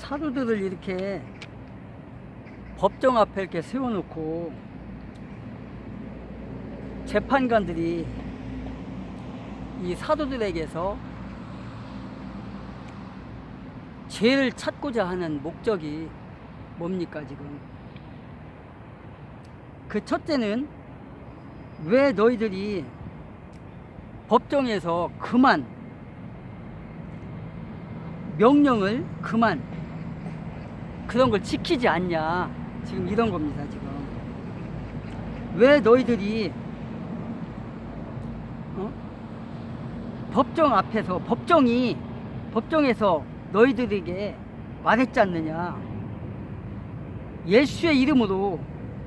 사도들을 이렇게 법정 앞에 이렇게 세워놓고 재판관들이 이 사도들에게서 죄를 찾고자 하는 목적이 뭡니까 지금? 그 첫째는 왜 너희들이 법정에서 그만 명령을 그만 그런 걸 지키지 않냐, 지금 이런 겁니다. 지금 왜 너희들이 법정 앞에서 법정에서 너희들에게 말했지 않느냐, 예수의 이름으로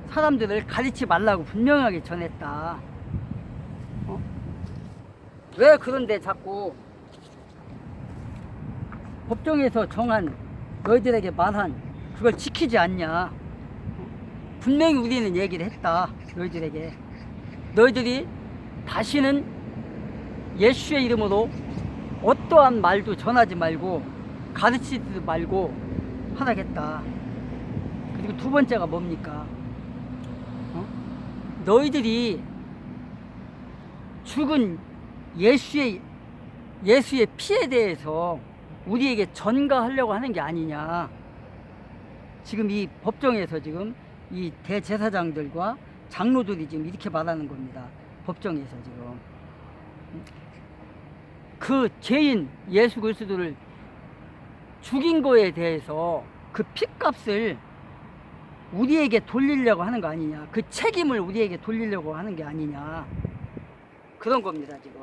사람들을 가르치지 말라고 분명하게 전했다. 왜 그런데 자꾸 법정에서 정한 너희들에게 말한 그걸 지키지 않냐? 분명히 우리는 얘기를 했다. 너희들에게 너희들이 다시는 예수의 이름으로 어떠한 말도 전하지 말고 가르치지도 말고 하라겠다. 그리고 두 번째가 뭡니까? 너희들이 죽은 예수의 피에 대해서 우리에게 전가하려고 하는 게 아니냐. 지금 이 법정에서 지금 이 대제사장들과 장로들이 지금 이렇게 말하는 겁니다. 법정에서 지금 그 죄인 예수 그리스도를 죽인 거에 대해서 그 핏값을 우리에게 돌리려고 하는 거 아니냐, 그 책임을 우리에게 돌리려고 하는 게 아니냐, 그런 겁니다 지금.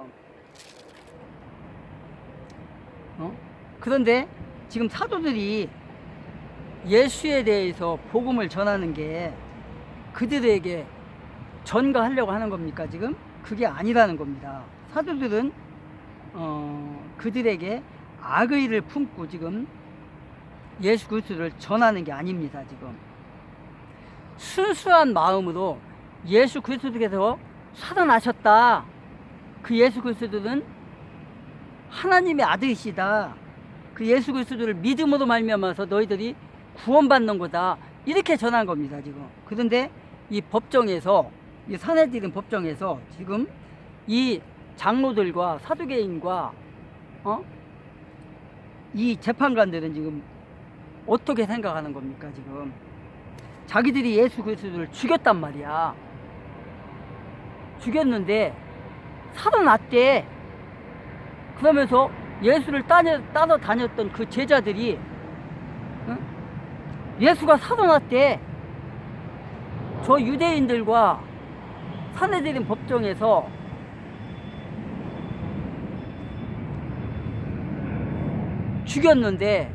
그런데 지금 사도들이 예수에 대해서 복음을 전하는 게 그들에게 전가하려고 하는 겁니까 지금? 그게 아니라는 겁니다. 사도들은 그들에게 악의를 품고 지금 예수 그리스도를 전하는 게 아닙니다. 지금 순수한 마음으로 예수 그리스도께서 살아나셨다, 그 예수 그리스도는 하나님의 아들이시다, 그 예수 그리스도를 믿음으로 말미암아서 너희들이 구원받는 거다, 이렇게 전한 겁니다 지금. 그런데 이 법정에서, 이 산헤드린 법정에서 지금 이 장로들과 사두개인과 이 재판관들은 지금 어떻게 생각하는 겁니까 지금? 자기들이 예수 그리스도를 죽였단 말이야. 죽였는데 살아났대. 그러면서 예수를 따라다녔던 그 제자들이 예수가 살아났대. 저 유대인들과 산헤드린 법정에서 죽였는데,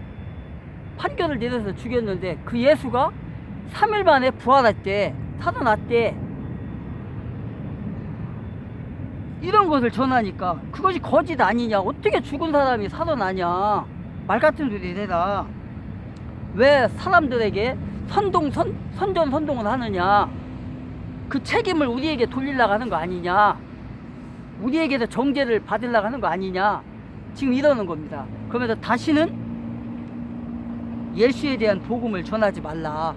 판결을 내려서 죽였는데 그 예수가 3일 만에 부활했대, 살아났대. 이런 것을 전하니까 그것이 거짓 아니냐, 어떻게 죽은 사람이 살아나냐, 말 같은 소리를 해라. 왜 사람들에게 선전선동을 하느냐, 그 책임을 우리에게 돌리려고 하는 거 아니냐, 우리에게서 정죄를 받으려고 하는 거 아니냐, 지금 이러는 겁니다. 그러면서 다시는 예수에 대한 복음을 전하지 말라,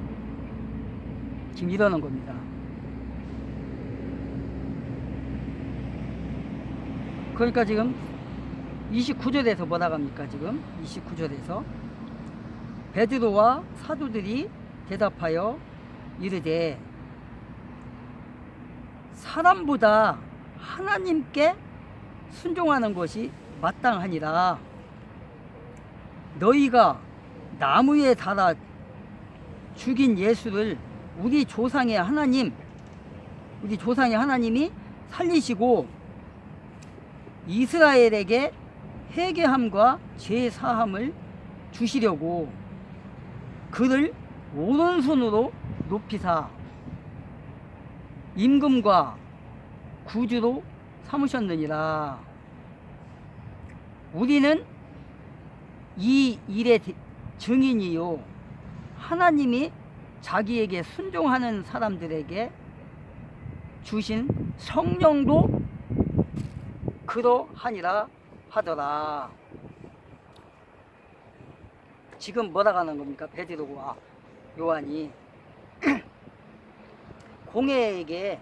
지금 이러는 겁니다. 그러니까 지금 29절에서 뭐라고 합니까? 지금 29절에서 베드로와 사도들이 대답하여 이르되 사람보다 하나님께 순종하는 것이 마땅하니라. 너희가 나무에 달아 죽인 예수를 우리 조상의 하나님이 살리시고 이스라엘에게 회개함과 죄 사함을 주시려고 그를 오른손으로 높이사 임금과 구주로 삼으셨느니라. 우리는 이 일의 증인이요, 하나님이 자기에게 순종하는 사람들에게 주신 성령도 그러하니라 하더라. 지금 뭐라고 하는 겁니까? 베드로와 요한이 공회의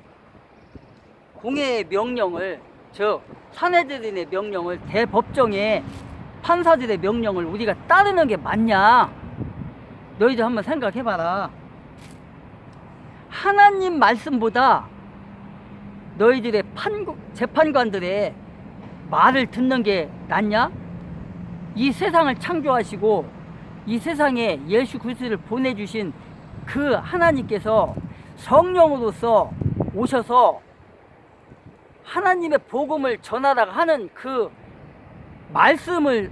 명령을, 저 사내들인의 명령을, 대법정의 판사들의 명령을 우리가 따르는 게 맞냐? 너희들 한번 생각해봐라. 하나님 말씀보다 너희들의 재판관들의 말을 듣는 게 낫냐? 이 세상을 창조하시고 이 세상에 예수 그리스도를 보내주신 그 하나님께서 성령으로서 오셔서 하나님의 복음을 전하다가 하는 그 말씀에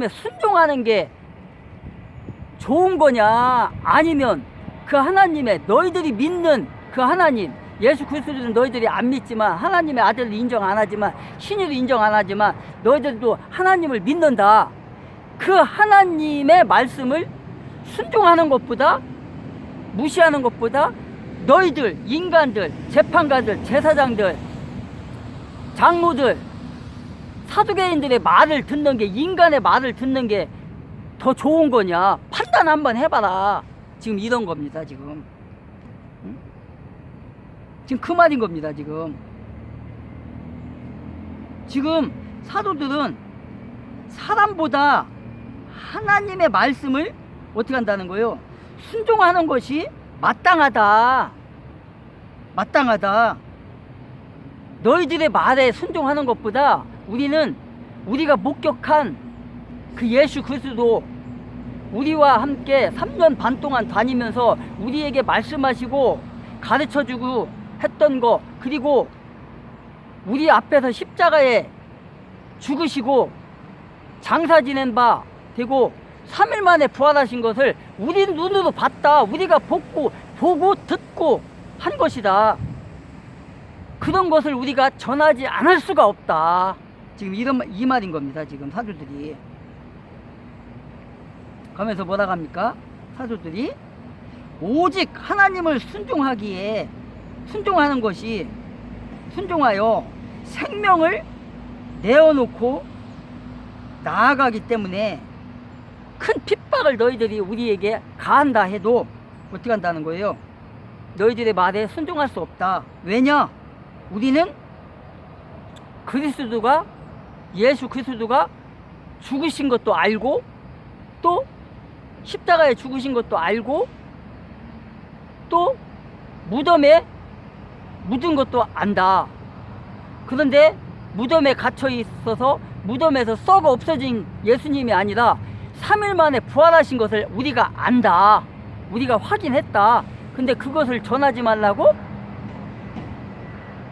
순종하는 게 좋은 거냐? 아니면 그 하나님의, 너희들이 믿는 그 하나님, 예수 그리스도는 너희들이 안 믿지만, 하나님의 아들을 인정 안 하지만, 신유도 인정 안 하지만 너희들도 하나님을 믿는다. 그 하나님의 말씀을 순종하는 것보다, 무시하는 것보다 너희들 인간들, 재판관들, 제사장들, 장로들, 사두개인들의 말을 듣는 게, 인간의 말을 듣는 게 더 좋은 거냐? 판단 한번 해봐라. 지금 이런 겁니다. 지금 지금 그 말인 겁니다. 지금 사도들은 사람보다 하나님의 말씀을 어떻게 한다는 거예요? 순종하는 것이 마땅하다. 너희들의 말에 순종하는 것보다 우리가 목격한 그 예수 그리스도, 우리와 함께 3년 반 동안 다니면서 우리에게 말씀하시고 가르쳐주고 했던 거, 그리고 우리 앞에서 십자가에 죽으시고 장사 지낸 바 되고 3일 만에 부활하신 것을 우리 눈으로 봤다. 우리가 보고 듣고 한 것이다. 그런 것을 우리가 전하지 않을 수가 없다. 지금 이 말인 겁니다. 지금 사도들이. 그러면서 뭐라고 합니까? 사도들이 오직 하나님을 순종하는 것이, 순종하여 생명을 내어놓고 나아가기 때문에 큰 핍박을 너희들이 우리에게 가한다 해도 어떻게 한다는 거예요? 너희들의 말에 순종할 수 없다. 왜냐? 우리는 예수 그리스도가 죽으신 것도 알고, 또 십자가에 죽으신 것도 알고, 또 무덤에 묻은 것도 안다. 그런데 무덤에 갇혀 있어서 무덤에서 썩어 없어진 예수님이 아니라 3일 만에 부활하신 것을 우리가 안다. 우리가 확인했다. 근데 그것을 전하지 말라고?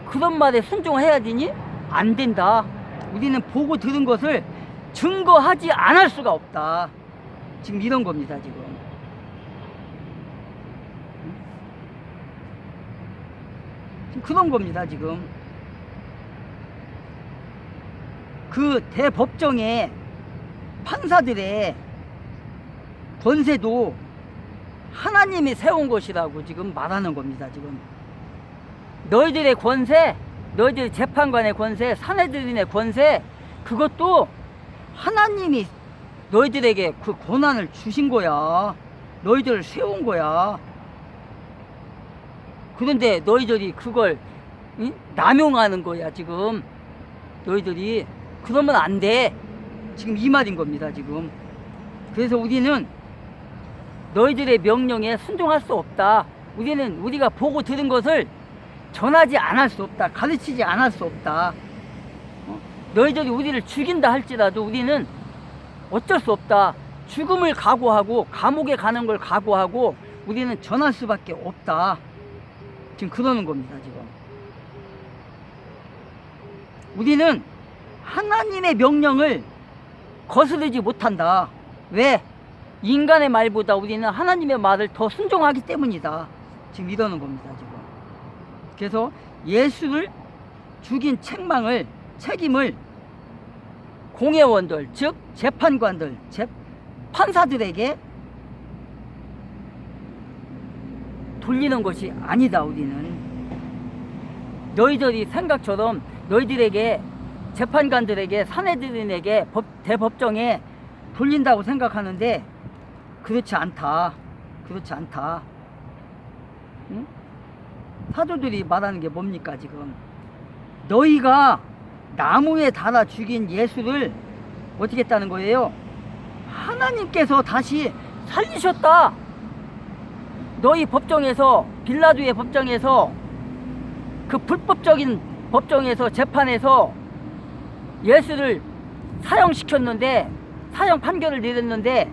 그런 말에 순종해야 되니? 안 된다. 우리는 보고 들은 것을 증거하지 않을 수가 없다. 지금 이런 겁니다. 지금 그런 겁니다. 지금 그 대법정의 판사들의 권세도 하나님이 세운 것이라고 지금 말하는 겁니다. 지금 너희들의 권세, 너희들 재판관의 권세, 사내들인의 권세, 그것도 하나님이 너희들에게 그 권한을 주신 거야. 너희들을 세운 거야. 그런데 너희들이 그걸 남용하는 거야. 지금 너희들이 그러면 안 돼. 지금 이 말인 겁니다. 지금 그래서 우리는 너희들의 명령에 순종할 수 없다. 우리가 보고 들은 것을 전하지 않을 수 없다. 가르치지 않을 수 없다. 너희들이 우리를 죽인다 할지라도 우리는 어쩔 수 없다. 죽음을 각오하고 감옥에 가는 걸 각오하고 우리는 전할 수밖에 없다. 지금 그러는 겁니다. 지금 우리는 하나님의 명령을 거스르지 못한다. 왜? 인간의 말보다 우리는 하나님의 말을 더 순종하기 때문이다. 지금 이러는 겁니다. 지금 그래서 예수를 죽인 책임을 공회원들, 즉 재판관들, 판사들에게 돌리는 것이 아니다. 우리는 너희들이 생각처럼 너희들에게, 재판관들에게, 사내들에게 대법정에 돌린다고 생각하는데 그렇지 않다. 그렇지 않다. 응? 사도들이 말하는 게 뭡니까 지금? 너희가 나무에 달아 죽인 예수를 어떻게 했다는 거예요? 하나님께서 다시 살리셨다. 너희 법정에서, 빌라도의 법정에서, 그 불법적인 법정에서, 재판에서 예수를 사형시켰는데, 사형 판결을 내렸는데,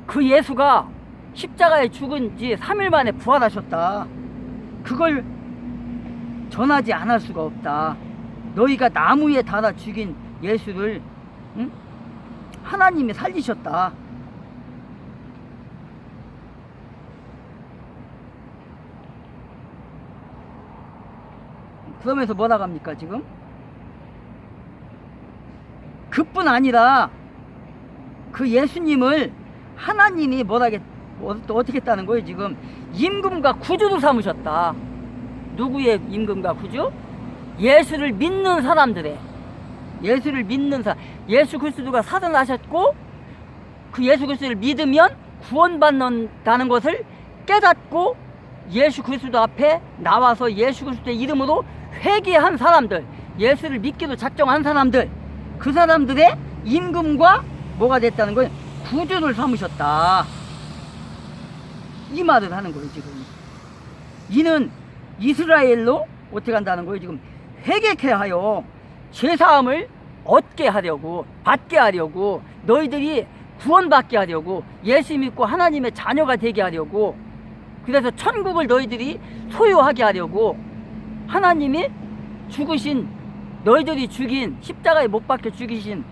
그 예수가 십자가에 죽은 지 3일 만에 부활하셨다. 그걸 전하지 않을 수가 없다. 너희가 나무에 달아 죽인 예수를, 응? 하나님이 살리셨다. 그러면서 뭐라고 합니까 지금? 그뿐 아니라 그 예수님을 하나님이 어떻게 했다는 거예요 지금? 임금과 구주로 삼으셨다. 누구의 임금과 구주? 예수를 믿는 사람들의, 예수를 믿는 사람, 예수 그리스도가 사단하셨고 그 예수 그리스도를 믿으면 구원받는다는 것을 깨닫고 예수 그리스도 앞에 나와서 예수 그리스도의 이름으로 회개한 사람들, 예수를 믿기로 작정한 사람들, 그 사람들의 임금과 뭐가 됐다는 거예요? 구주를 삼으셨다. 이 말을 하는 거예요 지금. 이는 이스라엘로 어떻게 한다는 거예요 지금? 회개케 하여 죄사함을 얻게 하려고, 받게 하려고, 너희들이 구원받게 하려고, 예수 믿고 하나님의 자녀가 되게 하려고, 그래서 천국을 너희들이 소유하게 하려고 하나님이 죽으신, 너희들이 죽인, 십자가에 못 박혀 죽이신,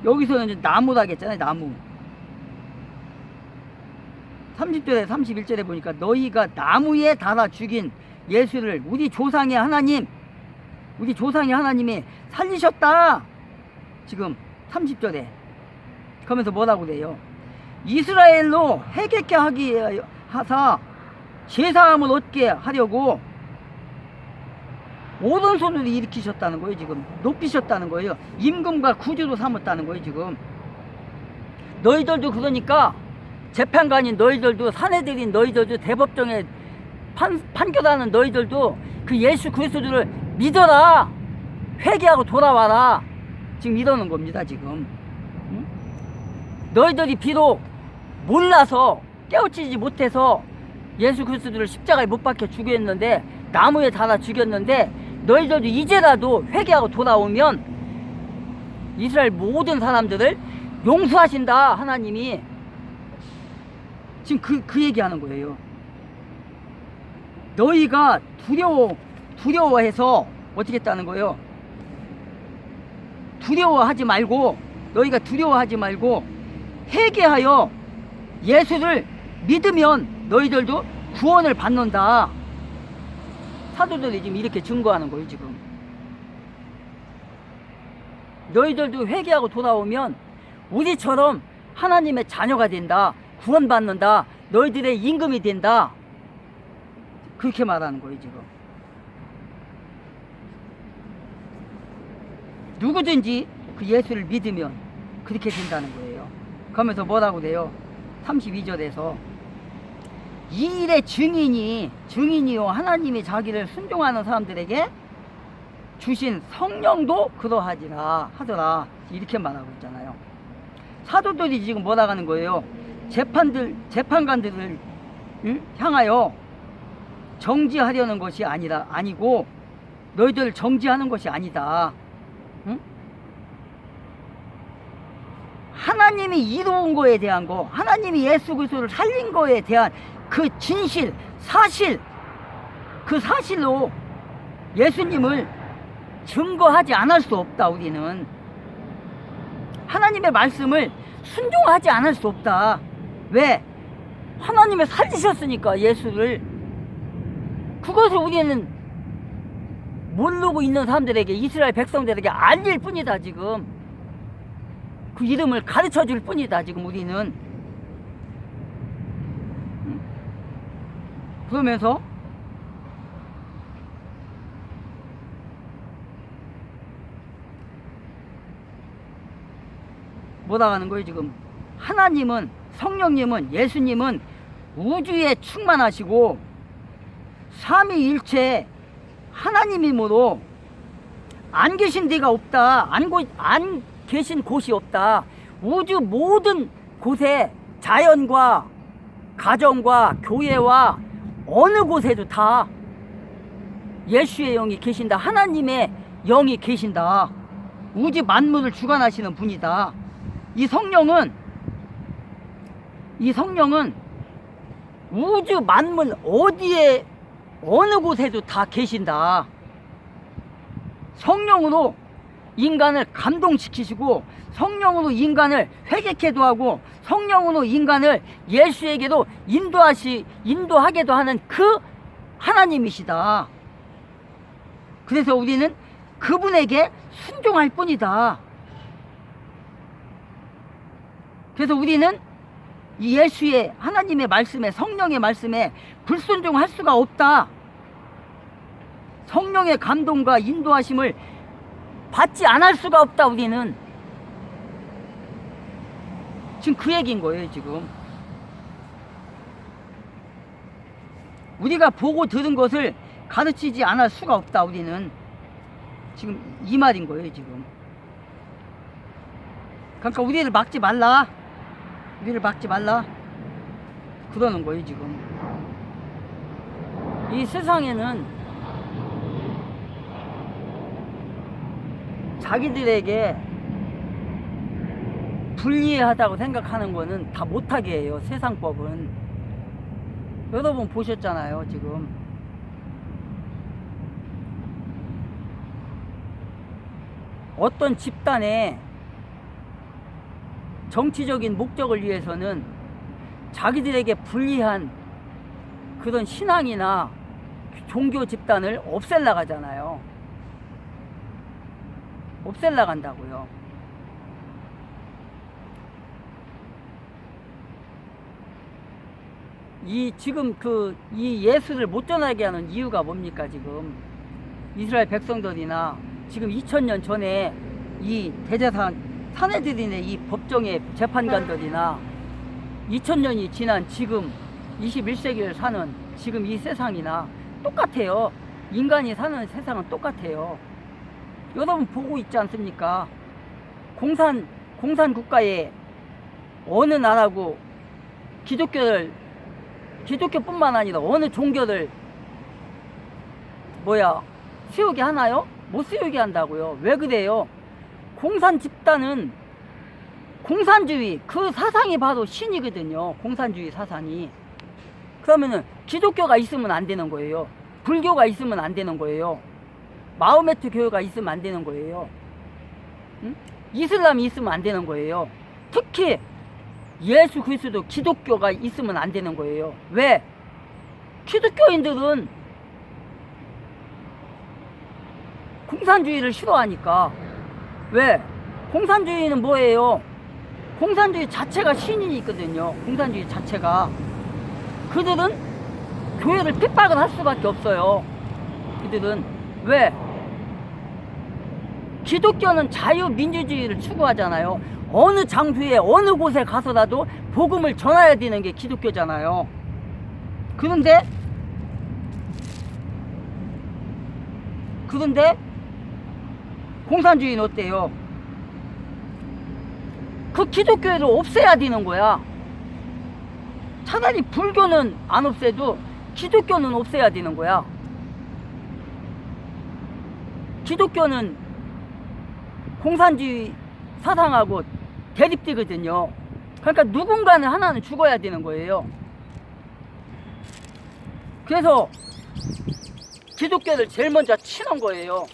여기서는 이제 나무라고 했잖아요. 나무. 30절에 31절에 보니까 너희가 나무에 달아 죽인 예수를 우리 조상의 하나님, 우리 조상의 하나님이 살리셨다. 지금 30절에. 그러면서 뭐라고 그래요? 이스라엘로 회개케 하기 하사 제사함을 얻게 하려고 오른손으로 일으키셨다는 거예요 지금. 높이셨다는 거예요. 임금과 구주로 삼았다는 거예요 지금. 너희들도 그러니까 재판관인 너희들도, 사내들인 너희들도, 대법정에 판결하는 너희들도 그 예수 그리스도를 믿어라. 회개하고 돌아와라. 지금 이러는 겁니다 지금. 응? 너희들이 비록 몰라서 깨우치지 못해서 예수 그리스도를 십자가에 못 박혀 죽였는데, 나무에 달아 죽였는데, 너희들도 이제라도 회개하고 돌아오면 이스라엘 모든 사람들을 용서하신다 하나님이. 지금 그 얘기하는 거예요. 너희가 두려워해서 어떻게 했다는 거예요? 두려워하지 말고, 너희가 두려워하지 말고 회개하여 예수를 믿으면 너희들도 구원을 받는다. 사도들이 지금 이렇게 증거하는 거예요 지금. 너희들도 회개하고 돌아오면 우리처럼 하나님의 자녀가 된다. 구원받는다. 너희들의 임금이 된다. 그렇게 말하는 거예요 지금. 누구든지 그 예수를 믿으면 그렇게 된다는 거예요. 그러면서 뭐라고 그래요? 32절에서 이 일의 증인이요 하나님이 자기를 순종하는 사람들에게 주신 성령도 그러하더라 이렇게 말하고 있잖아요. 사도들이 지금 뭐라고 하는 거예요? 재판관들을 향하여 정지하려는 것이 아니고 너희들을 정지하는 것이 아니다. 응? 하나님이 이루은 거에 대한 거, 하나님이 예수 그리스도를 살린 거에 대한 그 진실, 사실, 그 사실로 예수님을 증거하지 않을 수 없다. 우리는 하나님의 말씀을 순종하지 않을 수 없다. 왜? 하나님이 살리셨으니까 예수를. 그것을 우리는 모르고 있는 사람들에게, 이스라엘 백성들에게 알릴 뿐이다. 지금 그 이름을 가르쳐 줄 뿐이다. 지금 우리는. 그러면서 뭐라 하는 거예요 지금? 하나님은, 성령님은, 예수님은 우주에 충만하시고 삼위일체 하나님이므로 안 계신 데가 없다. 안 계신 곳이 없다. 우주 모든 곳에, 자연과 가정과 교회와 어느 곳에도 다 예수의 영이 계신다. 하나님의 영이 계신다. 우주 만물을 주관하시는 분이다. 이 성령은 우주 만물 어디에 어느 곳에도 다 계신다. 성령으로 인간을 감동시키시고 성령으로 인간을 회개케도 하고 성령으로 인간을 예수에게도 인도하게도 하는 그 하나님이시다. 그래서 우리는 그분에게 순종할 뿐이다. 그래서 우리는 이 예수의 하나님의 말씀에, 성령의 말씀에 불순종할 수가 없다. 성령의 감동과 인도하심을 받지 않을 수가 없다. 우리는 지금 그 얘기인 거예요. 지금 우리가 보고 들은 것을 가르치지 않을 수가 없다. 우리는 지금 이 말인 거예요. 지금 그러니까 우리를 막지 말라. 우리를 막지 말라 그러는 거예요. 지금 이 세상에는 자기들에게 불리하다고 생각하는 거는 다 못하게 해요. 세상법은. 여러분 보셨잖아요. 지금 어떤 집단의 정치적인 목적을 위해서는 자기들에게 불리한 그런 신앙이나 종교 집단을 없앨라 가잖아요. 없앨라 간다고요. 지금 이 예수를 못 전하게 하는 이유가 뭡니까? 지금 이스라엘 백성들이나 지금 2000년 전에 이 사내들이네 이 법정의 재판관들이나 2000년이 지난 지금 21세기를 사는 지금 이 세상이나 똑같아요. 인간이 사는 세상은 똑같아요. 여러분 보고 있지 않습니까? 공산 국가에 어느 나라고 기독교뿐만 아니라 어느 종교를 세우게 하나요? 못 세우게 한다고요. 왜 그래요? 공산 집단은 공산주의 그 사상이 바로 신이거든요. 공산주의 사상이. 그러면은 기독교가 있으면 안 되는 거예요. 불교가 있으면 안 되는 거예요. 마호메트 교회가 있으면 안 되는 거예요. 응? 이슬람이 있으면 안 되는 거예요. 특히 예수 그리스도 기독교가 있으면 안 되는 거예요. 왜? 기독교인들은 공산주의를 싫어하니까. 왜? 공산주의는 뭐예요? 공산주의 자체가 신이 있거든요. 공산주의 자체가. 그들은 교회를 핍박을 할 수밖에 없어요. 그들은. 왜? 기독교는 자유민주주의를 추구하잖아요. 어느 장소에 어느 곳에 가서라도 복음을 전해야 되는 게 기독교잖아요. 그런데 공산주의는 어때요? 그 기독교를 없애야 되는 거야. 차라리 불교는 안 없애도 기독교는 없애야 되는 거야. 기독교는 공산주의 사상하고 대립되거든요. 그러니까 누군가는 하나는 죽어야 되는 거예요. 그래서 기독교를 제일 먼저 치는 거예요.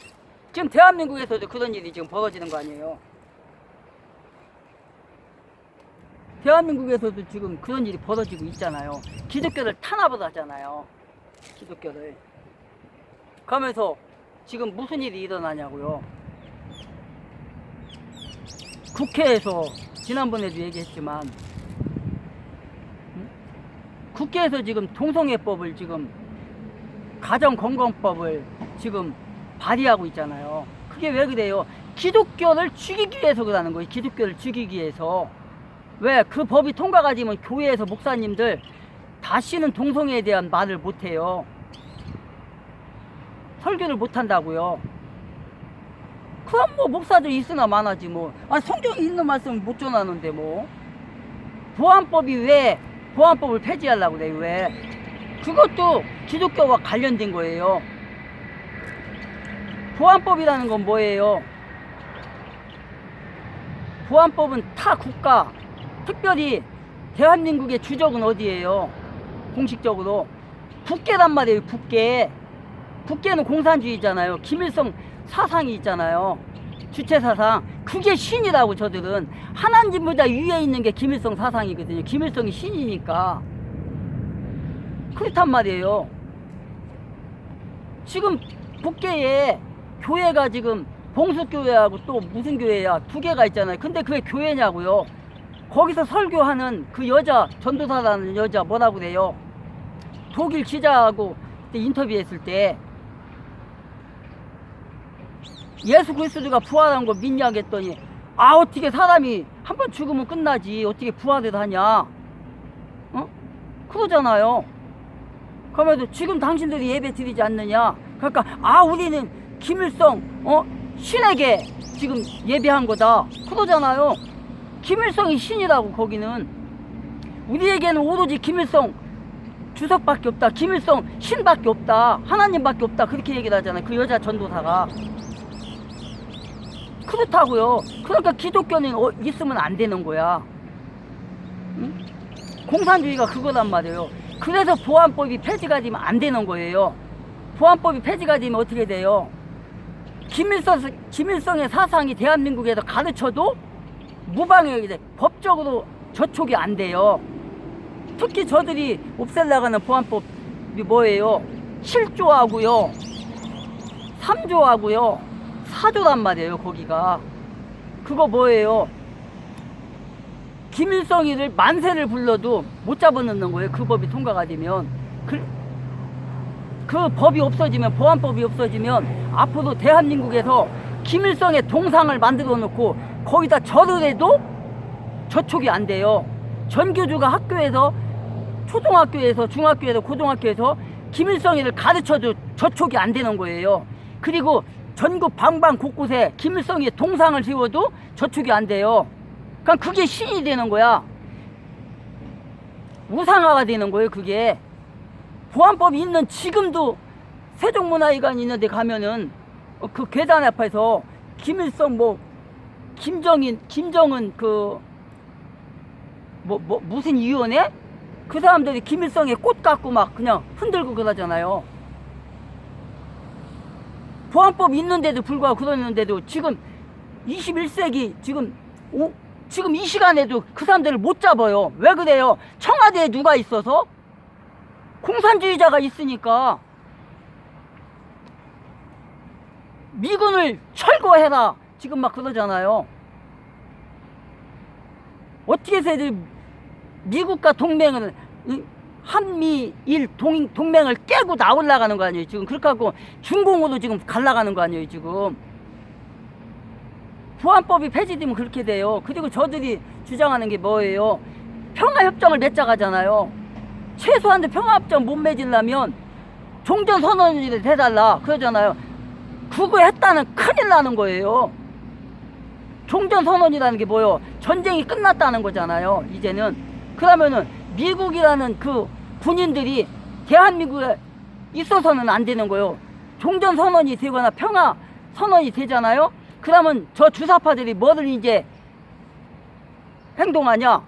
지금 대한민국에서도 그런 일이 지금 벌어지는 거 아니에요. 대한민국에서도 지금 그런 일이 벌어지고 있잖아요. 기독교를 탄압을 하잖아요. 기독교를. 그러면서 지금 무슨 일이 일어나냐고요. 국회에서 지난번에도 얘기했지만 국회에서 지금 동성애법을 지금 가정건강법을 지금 발의하고 있잖아요. 그게 왜 그래요? 기독교를 죽이기 위해서 그러는 거예요. 기독교를 죽이기 위해서. 왜 그 법이 통과가 되면 교회에서 목사님들 다시는 동성애에 대한 말을 못해요. 설교를 못한다고요. 그럼 뭐 목사들 있으나 마나지 뭐. 아, 성경에 있는 말씀을 못 전하는데 뭐. 보안법이 왜 보안법을 폐지하려고 그래요? 왜? 그것도 기독교와 관련된 거예요. 보안법이라는 건 뭐예요? 보안법은 타 국가, 특별히 대한민국의 주적은 어디예요? 공식적으로 국계란 말이에요. 국계. 국계는 공산주의잖아요. 김일성 사상이 있잖아요. 주체 사상. 그게 신이라고. 저들은 하나님보다 위에 있는 게 김일성 사상이거든요. 김일성이 신이니까. 그렇단 말이에요. 지금 국계에 교회가 지금 봉수교회하고 또 무슨 교회야 두 개가 있잖아요. 근데 그게 교회냐고요. 거기서 설교하는 그 여자, 전도사라는 여자 뭐라고 그래요? 독일 기자하고 인터뷰했을 때 예수 그리스도가 부활한 거 믿냐 했더니, 아, 어떻게 사람이 한 번 죽으면 끝나지 어떻게 부활을 하냐, 어? 그러잖아요. 그러면서 지금 당신들이 예배 드리지 않느냐. 그러니까 아, 우리는 김일성 신에게 지금 예배한 거다 그러잖아요. 김일성이 신이라고. 거기는 우리에게는 오로지 김일성 주석밖에 없다, 김일성 신밖에 없다, 하나님밖에 없다, 그렇게 얘기를 하잖아요. 그 여자 전도사가. 그렇다고요. 그러니까 기독교는 있으면 안 되는 거야. 응? 공산주의가 그거란 말이에요. 그래서 보안법이 폐지가 되면 안 되는 거예요. 보안법이 폐지가 되면 어떻게 돼요? 김일성의 사상이 대한민국에서 가르쳐도 무방하게 돼. 법적으로 저촉이 안 돼요. 특히 저들이 없애려고 하는 보안법이 뭐예요? 7조하고요 3조하고요 4조란 말이에요. 거기가 그거 뭐예요? 김일성이를 만세를 불러도 못 잡아넣는 거예요. 그 법이 통과가 되면. 그 법이 없어지면, 보안법이 없어지면 앞으로 대한민국에서 김일성의 동상을 만들어 놓고 거기다 절을 해도 저촉이 안 돼요. 전교주가 학교에서, 초등학교에서, 중학교에서, 고등학교에서 김일성이를 가르쳐도 저촉이 안 되는 거예요. 그리고 전국 방방 곳곳에 김일성의 동상을 세워도 저촉이 안 돼요. 그러니까 그게 신이 되는 거야. 우상화가 되는 거예요. 그게 보안법이 있는 지금도 세종문화회관 있는데 가면은 그 계단 앞에서 김일성 뭐 김정은 그 무슨 위원회? 그 사람들이 김일성에 꽃 갖고 막 그냥 흔들고 그러잖아요. 보안법이 있는데도 불구하고 그러는데도 지금 21세기 지금 이 시간에도 그 사람들을 못 잡아요. 왜 그래요? 청와대에 누가 있어서? 공산주의자가 있으니까. 미군을 철거해라 지금 막 그러잖아요. 어떻게 해서 애들 미국과 동맹을, 한미일 동맹을 깨고 나올라가는 거 아니에요 지금. 그렇게 하고 중공으로 지금 갈라가는 거 아니에요 지금. 보안법이 폐지되면 그렇게 돼요. 그리고 저들이 주장하는 게 뭐예요? 평화협정을 맺자가잖아요. 최소한도 평화협정 못 맺으려면 종전선언을 해달라 그러잖아요. 그거 했다는 큰일 나는 거예요. 종전선언이라는 게 뭐예요? 전쟁이 끝났다는 거잖아요 이제는. 그러면은 미국이라는 그 군인들이 대한민국에 있어서는 안 되는 거예요. 종전선언이 되거나 평화선언이 되잖아요. 그러면 저 주사파들이 뭐를 이제 행동하냐?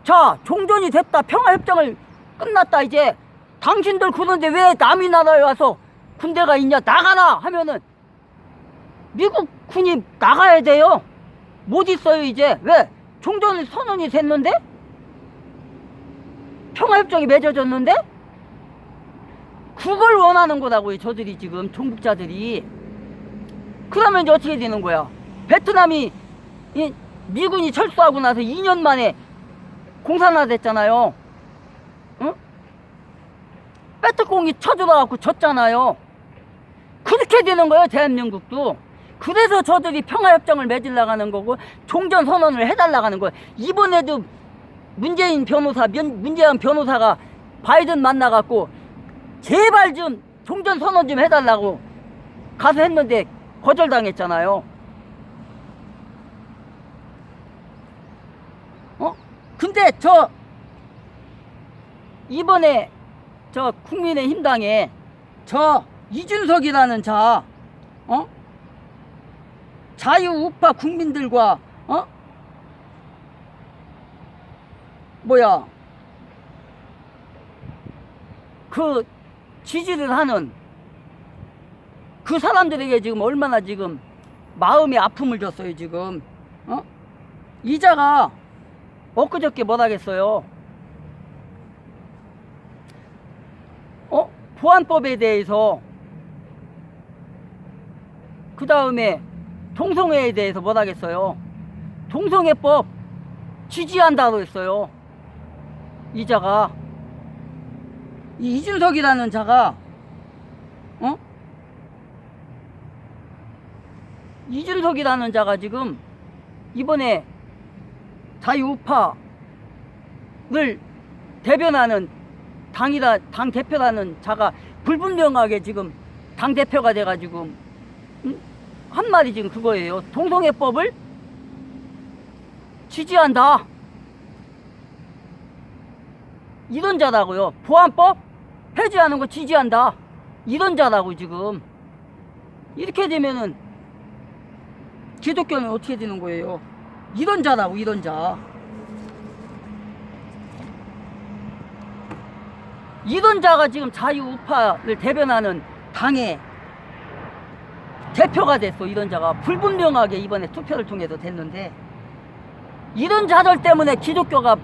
자, 종전이 됐다, 평화협정을 끝났다, 이제 당신들 그런데 왜 남의 나라에 와서 군대가 있냐, 나가라 하면은 미국 군이 나가야 돼요. 못 있어요 이제. 왜? 종전 선언이 됐는데? 평화협정이 맺어졌는데? 그걸 원하는 거라고요 저들이 지금, 종북자들이. 그러면 이제 어떻게 되는 거야? 베트남이 미군이 철수하고 나서 2년 만에 공산화 됐잖아요. 응? 베트콩이 쳐들어갖고 졌잖아요. 그렇게 되는 거예요 대한민국도. 그래서 저들이 평화협정을 맺으려고 하는 거고 종전선언을 해달라고 하는 거예요. 이번에도 문재인 변호사가 바이든 만나갖고 제발 좀 종전선언 좀 해달라고 가서 했는데 거절당했잖아요. 근데 이번에 국민의힘당에 이준석이라는 자유우파 국민들과 그 지지를 하는 그 사람들에게 지금 얼마나 지금 마음의 아픔을 줬어요. 지금 이자가 엊그저께 뭐라겠어요. 보안법에 대해서, 그 다음에 동성애에 대해서 뭐라겠어요. 동성애법 지지한다고 했어요. 이자가, 이 이준석이라는 자가 이준석이라는 자가 지금 이번에 자유우파를 대변하는 당 대표라는 자가 불분명하게 지금 당 대표가 돼가지고 한 말이 지금 그거예요. 동성애법을 지지한다, 이런 자라고요. 보안법 폐지하는 거 지지한다, 이런 자라고. 지금 이렇게 되면은 기독교는 어떻게 되는 거예요? 이런 자라고, 이런 자. 이런 자가 지금 자유우파를 대변하는 당의 대표가 됐어. 이런 자가 불분명하게 이번에 투표를 통해서 됐는데, 이런 자들 때문에 기독교가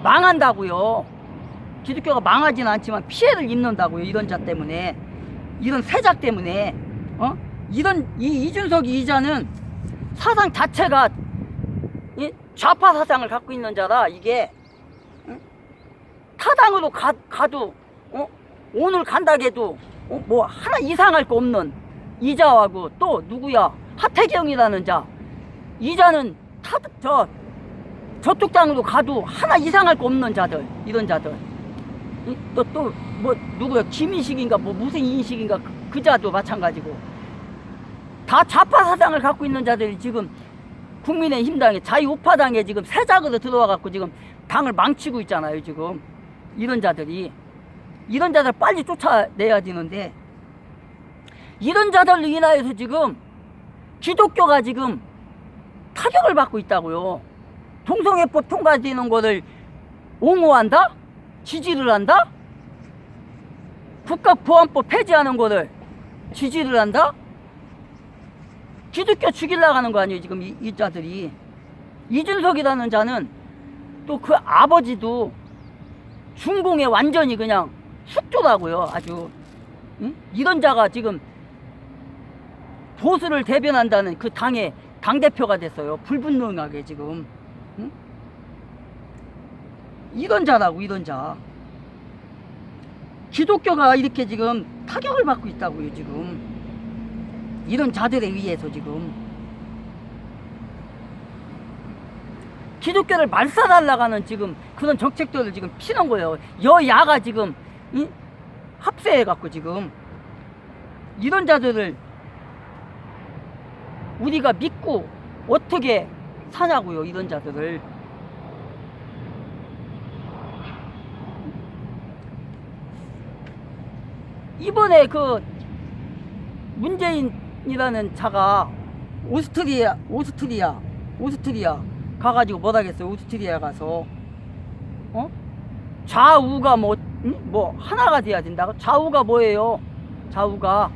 망한다고요. 기독교가 망하지는 않지만 피해를 입는다고요. 이런 자 때문에, 이런 세작 때문에. 이 이준석 이자는 사상 자체가 좌파 사상을 갖고 있는 자라. 이게 타당으로 가도 오늘 간다해도 뭐 하나 이상할 거 없는 이자하고, 또 누구야, 하태경이라는 자, 이자는 저쪽 당으로 가도 하나 이상할 거 없는 자들, 이런 자들. 또 뭐 누구야, 김인식인가 뭐 무슨 인식인가 그 자도 마찬가지고, 다 좌파 사상을 갖고 있는 자들이 지금 국민의힘당에, 자유우파당에 지금 세작으로 들어와 갖고 지금 당을 망치고 있잖아요. 지금 이런 자들이, 이런 자들 빨리 쫓아내야 되는데, 이런 자들로 인하여서 지금 기독교가 지금 타격을 받고 있다고요. 동성애법 통과되는 거를 옹호한다? 지지를 한다? 국가보안법 폐지하는 거를 지지를 한다? 기독교 죽이려고 하는 거 아니에요. 지금 이 자들이. 이준석이라는 자는 또 그 아버지도 중공에 완전히 그냥 숙조라고요. 아주. 이런 자가 지금 보수를 대변한다는 그 당의 당대표가 됐어요. 불분명하게 지금. 이런 자라고, 이런 자. 기독교가 이렇게 지금 타격을 받고 있다고요. 지금 이런 자들에 의해서 지금 기독교를 말살하려고 하는 지금 그런 정책들을 지금 피는 거예요. 여야가 지금 합세해갖고 지금 이런 자들을 우리가 믿고 어떻게 사냐고요. 이런 자들을. 이번에 그 문재인이라는 자가 오스트리아 가가지고 뭐라겠어요. 오스트리아 가서 좌우가 뭐 하나가 돼야 된다고. 좌우가 뭐예요? 좌우가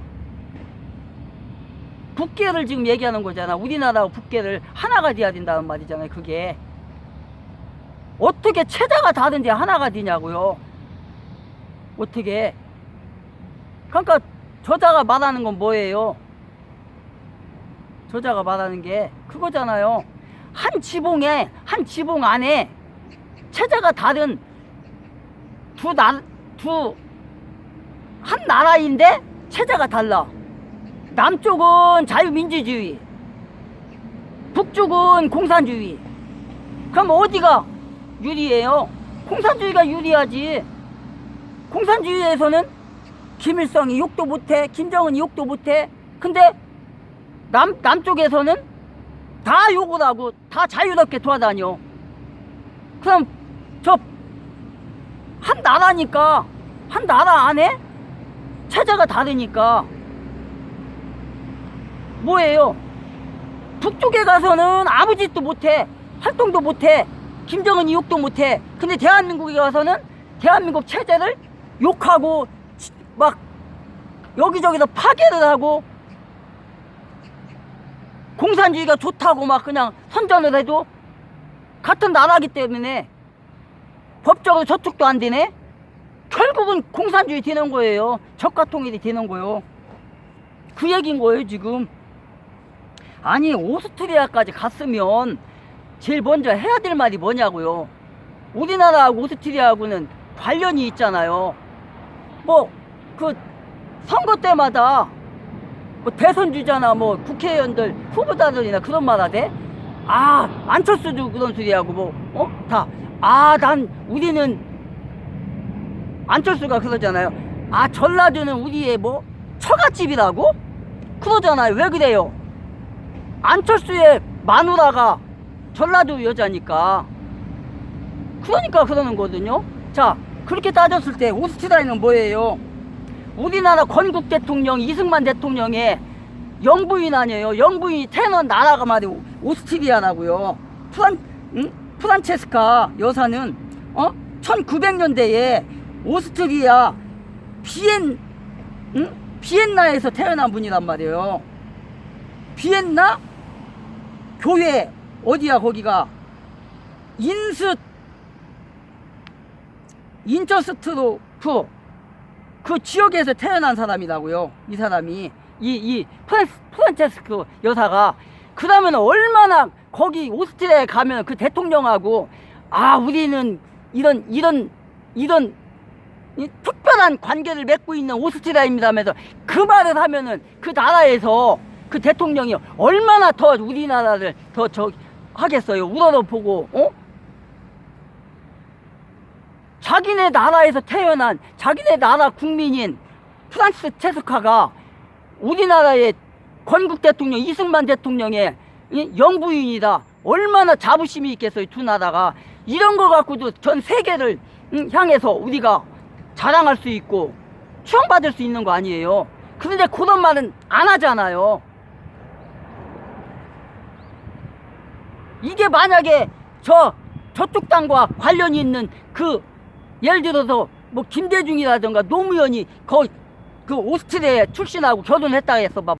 국계를 지금 얘기하는 거잖아. 우리나라하고 국계를 하나가 돼야 된다는 말이잖아요. 그게 어떻게 체자가 다른데 하나가 되냐고요. 어떻게. 그러니까 저자가 말하는 건 뭐예요? 저자가 말하는 게 그거잖아요. 한 지붕 안에 체제가 다른 한 나라인데 체제가 달라. 남쪽은 자유민주주의, 북쪽은 공산주의. 그럼 어디가 유리해요? 공산주의가 유리하지. 공산주의에서는 김일성이 욕도 못해, 김정은이 욕도 못해. 근데 남쪽에서는 다 욕을 하고 다 자유롭게 돌아다녀. 그럼 저 한 나라니까, 한 나라 안에 체제가 다르니까 뭐예요? 북쪽에 가서는 아무 짓도 못해, 활동도 못해, 김정은이 욕도 못해. 근데 대한민국에 가서는 대한민국 체제를 욕하고 막 여기저기서 파괴를 하고 공산주의가 좋다고 막 그냥 선전을 해도 같은 나라기 때문에 법적으로 저축도 안 되네. 결국은 공산주의 되는 거예요. 적과 통일이 되는 거예요. 그 얘기인 거예요 지금. 아니 오스트리아까지 갔으면 제일 먼저 해야 될 말이 뭐냐고요. 우리나라하고 오스트리아하고는 관련이 있잖아요. 뭐 그 선거 때마다 뭐 대선 주자나 뭐 국회의원들 후보자들이나 그런 말 하대. 아 안철수도 그런 소리하고 뭐 다 우리는 안철수가 그러잖아요. 아 전라도는 우리의 뭐 처갓집이라고 그러잖아요. 왜 그래요? 안철수의 마누라가 전라도 여자니까. 그러니까 그러는 거거든요. 자 그렇게 따졌을 때 오스트리아는 뭐예요? 우리나라 건국 대통령 이승만 대통령의 영부인 아니에요. 영부인이 태어난 나라가 말이에요. 오스트리아라고요. 프란체스카 여사는 1900년대에 오스트리아 비엔나에서 태어난 분이란 말이에요. 비엔나 교회 어디야 거기가 인처스트로프 그 지역에서 태어난 사람이라고요. 이 사람이 이 프란체스크 여사가. 그러면 얼마나 거기 오스트리아에 가면 그 대통령하고 우리는 이런 특별한 관계를 맺고 있는 오스트리아입니다 하면서 그 말을 하면은 그 나라에서 그 대통령이 얼마나 더 우리나라를 더 하겠어요. 우러러보고 자기네 나라에서 태어난 자기네 나라 국민인 프란체스카가 우리나라의 건국 대통령 이승만 대통령의 영부인이다. 얼마나 자부심이 있겠어요. 두 나라가. 이런 거 갖고도 전 세계를 향해서 우리가 자랑할 수 있고 추앙받을 수 있는 거 아니에요. 그런데 그런 말은 안 하잖아요. 이게 만약에 저쪽 당과 관련이 있는 예를 들어서 뭐 김대중이라든가 노무현이 그 오스트리아 출신하고 결혼했다 해서 막